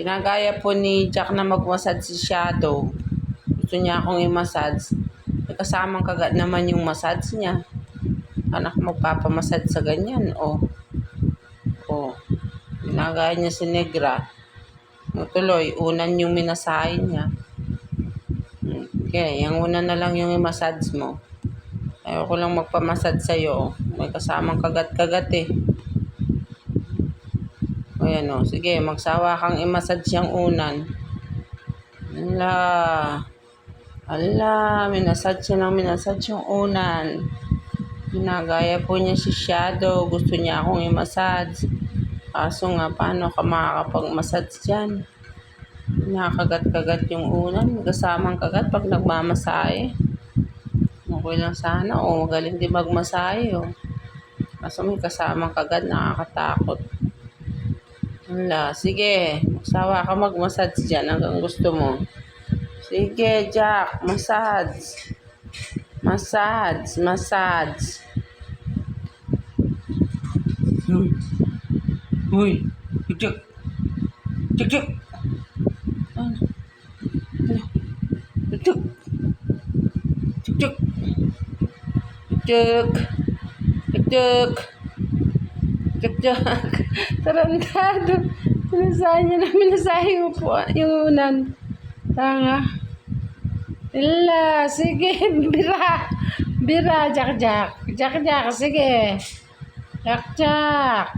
Ginagaya po ni Jack na mag-massage si Shadow. Gusto niya akong i-massage. Kasamang kagat naman yung massage niya. Anak magpapamassage sa ganyan. Ginagaya niya si Negra. Tuloy, unan yung minasahin niya. Okay, yung una na lang yung i-massage mo. Ayoko lang magpamassage sa'yo. May kasamang kagat-kagat eh. Ayan o. Sige, magsawa kang i-massage yung unan. Minassage yung unan. Ginagaya po niya si Shadow. Gusto niya akong i-massage. Kaso nga, paano ka makakapag-massage dyan? Nakakagat-kagat yung unan. Kasamang kagat pag nagmamasahe. Okay lang sana. Magaling din magmasahe. Kaso may kasamang kagat. Nakakatakot. Sige. Magsawa ka mag-massage dyan hanggang gusto mo. Sige, Jack. Massage. Uy. Jack. Jack. Tarantado. Minasahe niya na minasahe yung unan. Tanga. Sige. Bira, Jack. Sige. Jack.